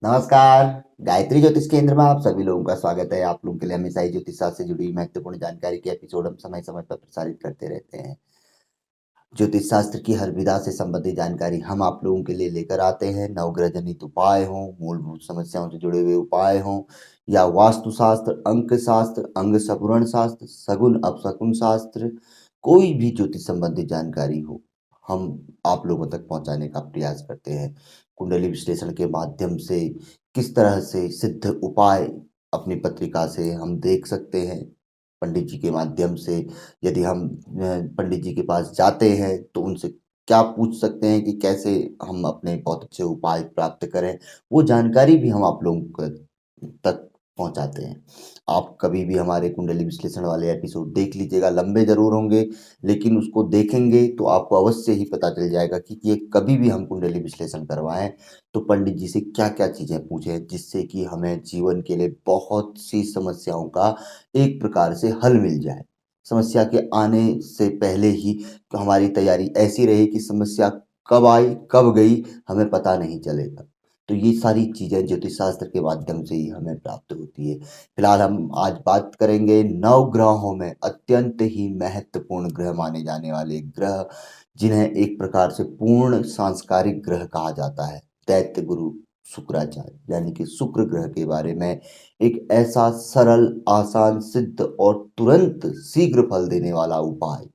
नमस्कार। गायत्री ज्योतिष केंद्र में आप सभी लोगों का स्वागत है। आप लोगों के लिए हमेशा ही ज्योतिष शास्त्र से जुड़ी हुई महत्वपूर्ण जानकारी के एपिसोड हम समय समय पर प्रसारित करते रहते हैं। ज्योतिष शास्त्र की हर विधा से संबंधित जानकारी हम आप लोगों के लिए लेकर आते हैं। नवग्रह जनित उपाय हों, मूलभूत समस्याओं से जुड़े हुए उपाय हों, या वास्तु शास्त्र, अंक शास्त्र, अंग सपुरण शास्त्र, सगुन अपशकुन शास्त्र, कोई भी ज्योतिष संबंधित जानकारी हो, हम आप लोगों तक पहुंचाने का प्रयास करते हैं। कुंडली विश्लेषण के माध्यम से किस तरह से सिद्ध उपाय अपनी पत्रिका से हम देख सकते हैं, पंडित जी के माध्यम से यदि हम पंडित जी के पास जाते हैं तो उनसे क्या पूछ सकते हैं कि कैसे हम अपने बहुत अच्छे उपाय प्राप्त करें, वो जानकारी भी हम आप लोगों तक पहुंचाते हैं। आप कभी भी हमारे कुंडली विश्लेषण वाले एपिसोड देख लीजिएगा, लंबे जरूर होंगे लेकिन उसको देखेंगे तो आपको अवश्य ही पता चल जाएगा कि ये कभी भी हम कुंडली विश्लेषण करवाएं तो पंडित जी से क्या क्या चीज़ें पूछें, जिससे कि हमें जीवन के लिए बहुत सी समस्याओं का एक प्रकार से हल मिल जाए। समस्या के आने से पहले ही तो हमारी तैयारी ऐसी रहे कि समस्या कब आई कब गई हमें पता नहीं चलेगा। तो ये सारी चीज़ें ज्योतिष शास्त्र के माध्यम से ही हमें प्राप्त होती है। फिलहाल हम आज बात करेंगे नव ग्रहों में अत्यंत ही महत्वपूर्ण ग्रह माने जाने वाले ग्रह, जिन्हें एक प्रकार से पूर्ण सांस्कारिक ग्रह कहा जाता है, दैत्य गुरु शुक्राचार्य यानी कि शुक्र ग्रह के बारे में एक ऐसा सरल, आसान, सिद्ध और तुरंत शीघ्र फल देने वाला उपाय।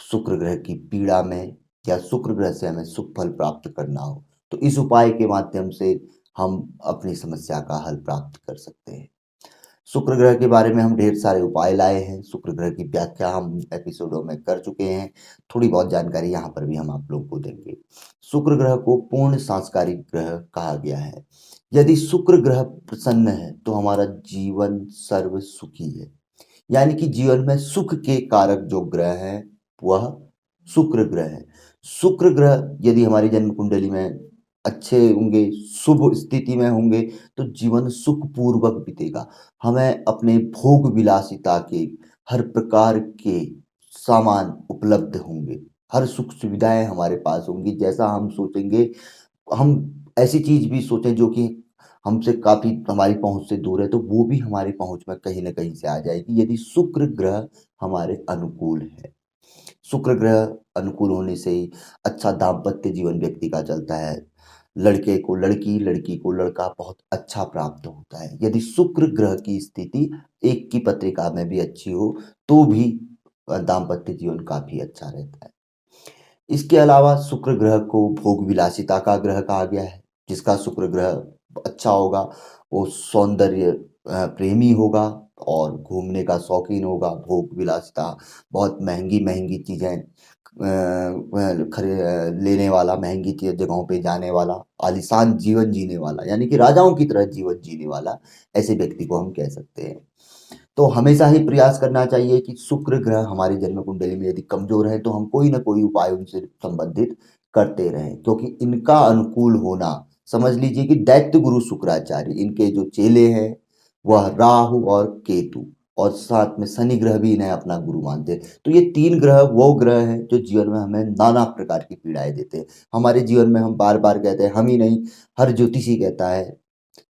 शुक्र ग्रह की पीड़ा में या शुक्र ग्रह से हमें सुख फल प्राप्त करना हो तो इस उपाय के माध्यम से हम अपनी समस्या का हल प्राप्त कर सकते हैं। शुक्र ग्रह के बारे में हम ढेर सारे उपाय लाए हैं। शुक्र ग्रह की व्याख्या हम एपिसोडों में कर चुके हैं। थोड़ी बहुत जानकारी यहाँ पर भी हम आप लोगों को देंगे। शुक्र ग्रह को पूर्ण सांस्कारिक ग्रह कहा गया है। यदि शुक्र ग्रह प्रसन्न है तो हमारा जीवन सर्व सुखी है। यानी कि जीवन में सुख के कारक जो ग्रह है वह शुक्र ग्रह है। शुक्र ग्रह यदि हमारी जन्म कुंडली में अच्छे होंगे, शुभ स्थिति में होंगे तो जीवन सुखपूर्वक बीतेगा। हमें अपने भोग विलासिता के हर प्रकार के सामान उपलब्ध होंगे, हर सुख सुविधाएं हमारे पास होंगी। जैसा हम सोचेंगे, हम ऐसी चीज भी सोचें जो कि हमसे काफी हमारी पहुंच से दूर है तो वो भी हमारी पहुंच में कहीं ना कहीं से आ जाएगी, यदि शुक्र ग्रह हमारे अनुकूल है। शुक्र ग्रह अनुकूल होने से ही अच्छा दाम्पत्य जीवन व्यक्ति का चलता है। लड़के को लड़की, लड़की को लड़का बहुत अच्छा प्राप्त होता है। यदि शुक्र ग्रह की स्थिति एक की पत्रिका में भी अच्छी हो तो भी दाम्पत्य जीवन काफी अच्छा रहता है। इसके अलावा शुक्र ग्रह को भोग विलासिता का ग्रह कहा गया है। जिसका शुक्र ग्रह अच्छा होगा वो सौंदर्य प्रेमी होगा और घूमने का शौकीन होगा। भोग विलासिता, बहुत महंगी महंगी चीज़ें लेने वाला, महंगी चीज जगहों पे जाने वाला, आलीशान जीवन जीने वाला, यानी कि राजाओं की तरह जीवन जीने वाला, ऐसे व्यक्ति को हम कह सकते हैं। तो हमेशा ही प्रयास करना चाहिए कि शुक्र ग्रह हमारी जन्म कुंडली में यदि कमजोर है तो हम कोई ना कोई उपाय उनसे संबंधित करते रहें, क्योंकि इनका अनुकूल होना, समझ लीजिए कि दैत्य गुरु शुक्राचार्य, इनके जो चेले हैं वह राहु और केतु, और साथ में शनि ग्रह भी इन्हें अपना गुरु मानते हैं। तो ये तीन ग्रह वो ग्रह हैं जो जीवन में हमें नाना प्रकार की पीड़ाएं देते हैं। हमारे जीवन में हम बार बार कहते हैं, हम ही नहीं हर ज्योतिषी कहता है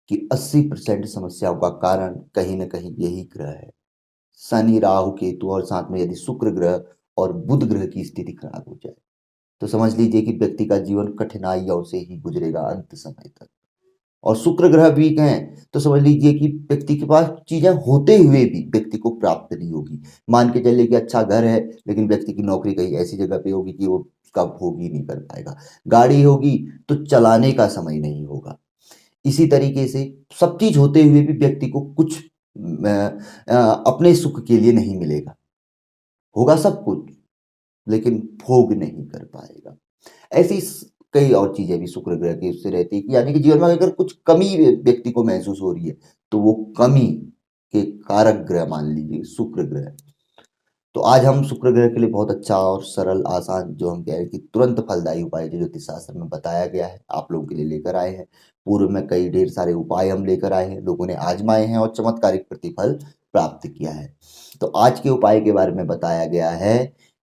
कि 80% समस्याओं का कारण कहीं ना कहीं यही ग्रह है, शनि, राहु, केतु, और साथ में यदि शुक्र ग्रह और बुध ग्रह की स्थिति खराब हो जाए तो समझ लीजिए कि व्यक्ति का जीवन कठिनाइयों से ही गुजरेगा अंत समय तक। और शुक्र ग्रह वीक हैं तो समझ लीजिए कि व्यक्ति के पास चीजें होते हुए भी व्यक्ति को प्राप्त नहीं होगी। मान के चलिए कि अच्छा घर है लेकिन व्यक्ति की नौकरी कहीं ऐसी जगह पे होगी कि वो उसका भोग ही नहीं कर पाएगा। गाड़ी होगी तो चलाने का समय नहीं होगा। इसी तरीके से सब चीज होते हुए भी व्यक्ति को कुछ अपने सुख के लिए नहीं मिलेगा। होगा सब कुछ लेकिन भोग नहीं कर पाएगा। ऐसी कई और चीजें भी शुक्र ग्रह की उससे रहती है कि यानी कि जीवन में अगर कुछ कमी व्यक्ति को महसूस हो रही है तो वो कमी के कारक ग्रह मान लीजिए शुक्र ग्रह। तो आज हम शुक्र ग्रह के लिए बहुत अच्छा और सरल, आसान, जो हम कह रहे हैं कि तुरंत फलदायी उपाय जो ज्योतिष शास्त्र में बताया गया है आप लोगों के लिए लेकर आए हैं। पूर्व में कई ढेर सारे उपाय हम लेकर आए हैं, लोगों ने आजमाए हैं और चमत्कारिक प्रतिफल प्राप्त किया है। तो आज के उपाय के बारे में बताया गया है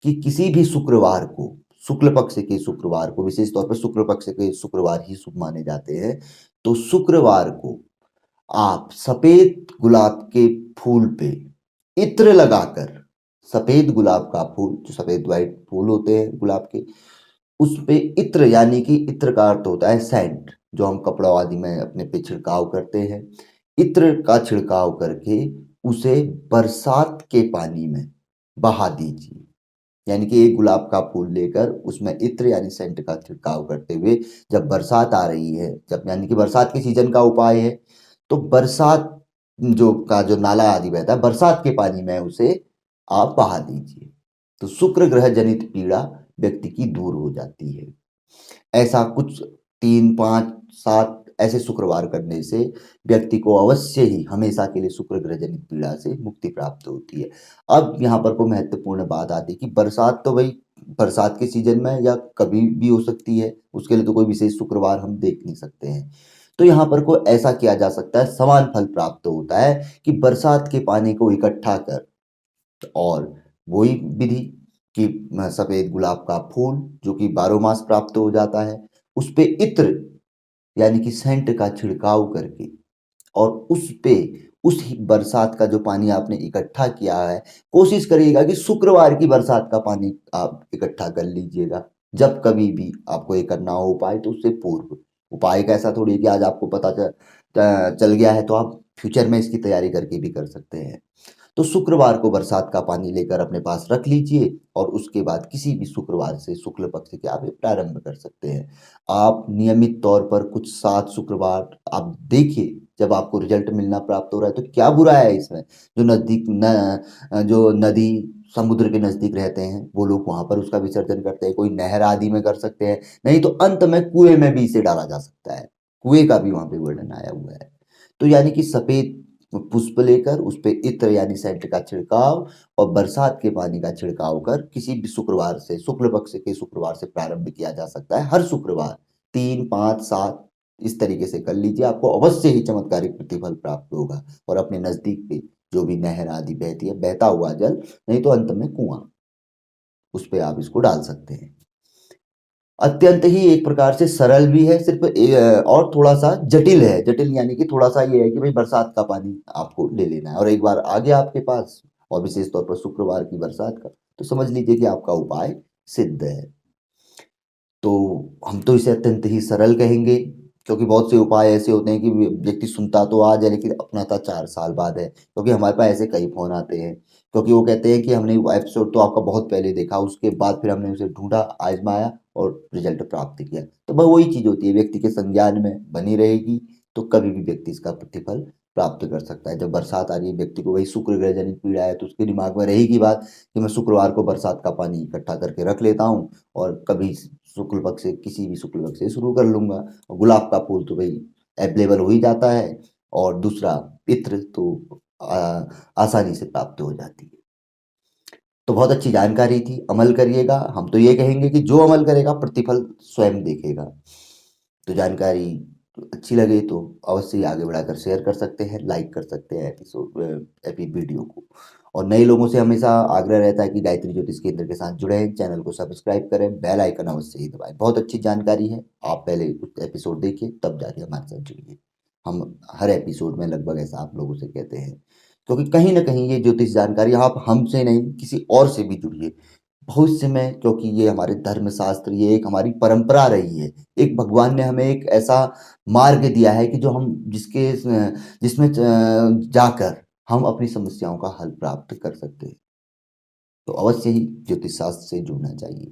कि किसी भी शुक्रवार को शुक्ल पक्ष के शुक्रवार को, विशेष तौर पर शुक्ल पक्ष के शुक्रवार ही शुभ माने जाते हैं। तो शुक्रवार को आप सफेद गुलाब के फूल पे इत्र लगाकर, सफेद गुलाब का फूल, जो सफेद व्हाइट फूल होते हैं गुलाब के, उस पे इत्र, यानी कि इत्र का अर्थ होता है सेंट, जो हम कपड़ों आदि में अपने पे छिड़काव करते हैं। इत्र का छिड़काव करके उसे बरसात के पानी में बहा दीजिए। यानी कि एक गुलाब का फूल लेकर उसमें इत्र यानी सेंट का छिड़काव करते हुए, जब बरसात आ रही है, जब यानी कि बरसात के सीजन का उपाय है, तो बरसात जो नाला आदि बहता है, बरसात के पानी में उसे आप बहा दीजिए। तो शुक्र ग्रह जनित पीड़ा व्यक्ति की दूर हो जाती है। ऐसा कुछ 3, 5, 7 ऐसे शुक्रवार करने से व्यक्ति को अवश्य ही हमेशा के लिए शुक्र ग्रह जनित पीड़ा से मुक्ति प्राप्त होती है। अब यहाँ पर कोई महत्वपूर्ण बात आती है कि बरसात तो भाई बरसात के सीजन में या कभी भी हो सकती है, उसके लिए तो कोई विशेष शुक्रवार हम देख नहीं सकते हैं। तो यहाँ पर कोई ऐसा किया जा सकता है, समान फल प्राप्त होता है कि बरसात के पानी को इकट्ठा कर, और वही विधि कि सफेद गुलाब का फूल जो कि 12 मास प्राप्त हो जाता है, उस पे इत्र यानी कि सेंट का छिड़काव करके, और उस पे उस बरसात का जो पानी आपने इकट्ठा किया है, कोशिश करिएगा कि शुक्रवार की बरसात का पानी आप इकट्ठा कर लीजिएगा। जब कभी भी आपको ये करना हो उपाय, तो उससे पूर्व। उपाय का ऐसा थोड़ी है कि आज आपको पता चल गया है तो आप फ्यूचर में इसकी तैयारी करके भी कर सकते हैं। तो शुक्रवार को बरसात का पानी लेकर अपने पास रख लीजिए, और उसके बाद किसी भी शुक्रवार से शुक्ल पक्ष के आप ये प्रारंभ कर सकते हैं। आप नियमित तौर पर कुछ 7 शुक्रवार आप देखिए, जब आपको रिजल्ट मिलना प्राप्त हो रहा है तो क्या बुरा है इसमें। जो नदी समुद्र के नजदीक रहते हैं वो लोग वहां पर उसका विसर्जन करते हैं, कोई नहर आदि में कर सकते हैं, नहीं तो अंत में कुएं में भी इसे डाला जा सकता है। कुएं का भी वहां पे वर्णन आया हुआ है। तो यानी कि सफेद पुष्प लेकर उस पे इत्र यानी सेंट का छिड़काव और बरसात के पानी का छिड़काव कर किसी भी शुक्रवार से, शुक्ल पक्ष के शुक्रवार से प्रारंभ किया जा सकता है। हर शुक्रवार 3, 5, 7 इस तरीके से कर लीजिए, आपको अवश्य ही चमत्कारिक प्रतिफल प्राप्त होगा। और अपने नजदीक पे जो भी नहर आदि बहती है, बहता हुआ जल, नहीं तो अंत में कुआं, उस पे आप इसको डाल सकते हैं। अत्यंत ही एक प्रकार से सरल भी है, सिर्फ और थोड़ा सा जटिल है। जटिल यानी कि थोड़ा सा ये है कि भाई बरसात का पानी आपको ले लेना है, और एक बार आ गया आपके पास, और विशेष तौर पर शुक्रवार की बरसात का, तो समझ लीजिए कि आपका उपाय सिद्ध है। तो हम तो इसे अत्यंत ही सरल कहेंगे, क्योंकि बहुत से उपाय ऐसे होते हैं कि व्यक्ति सुनता तो आज है लेकिन अपनाता 4 साल बाद है। क्योंकि हमारे पास ऐसे कई फोन आते हैं, क्योंकि वो कहते हैं कि हमने वो एपिसोड तो आपका बहुत पहले देखा, उसके बाद फिर हमने उसे ढूंढा, आजमाया और रिजल्ट प्राप्त किया। तो वह वही चीज होती है, व्यक्ति के संज्ञान में बनी रहेगी तो कभी भी व्यक्ति इसका प्रतिफल प्राप्त कर सकता है। जब बरसात आ रही है, व्यक्ति को वही शुक्र ग्रह जनित पीड़ा है, तो उसके दिमाग में रहेगी बात कि मैं शुक्रवार को बरसात का पानी इकट्ठा करके रख लेता हूँ, और कभी शुक्ल पक्ष से, किसी भी शुक्ल पक्ष से शुरू कर लूंगा। और गुलाब का फूल तो भाई अवेलेबल हो ही जाता है, और दूसरा इत्र तो आसानी से प्राप्त हो जाती है। तो बहुत अच्छी जानकारी थी, अमल करिएगा। हम तो ये कहेंगे कि जो अमल करेगा प्रतिफल स्वयं देखेगा। तो जानकारी अच्छी लगे तो अवश्य ही आगे बढ़ाकर शेयर कर सकते हैं, लाइक कर सकते हैं एपी वीडियो को। और नए लोगों से हमेशा आग्रह रहता है कि गायत्री ज्योतिष केंद्र के साथ जुड़े, चैनल को सब्सक्राइब करें, बेल आइकन अवश्य ही दबाएं। बहुत अच्छी जानकारी है, आप पहले एपिसोड देखिए तब जाके हमारे साथ जुड़िए। हम हर एपिसोड में लगभग ऐसा आप लोगों से कहते हैं, क्योंकि कहीं ना कहीं ये ज्योतिष जानकारी आप हमसे नहीं किसी और से भी जुड़िए भविष्य में, क्योंकि ये हमारे धर्म शास्त्र, ये एक हमारी परंपरा रही है। एक भगवान ने हमें एक ऐसा मार्ग दिया है कि जो हम जिसमें जाकर हम अपनी समस्याओं का हल प्राप्त कर सकते हैं। तो अवश्य ही ज्योतिष शास्त्र से जुड़ना चाहिए।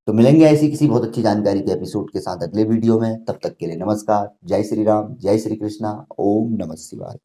तो मिलेंगे ऐसी किसी बहुत अच्छी जानकारी के एपिसोड के साथ अगले वीडियो में। तब तक के लिए नमस्कार, जय श्री राम, जय श्री कृष्णा, ओम नमः शिवाय।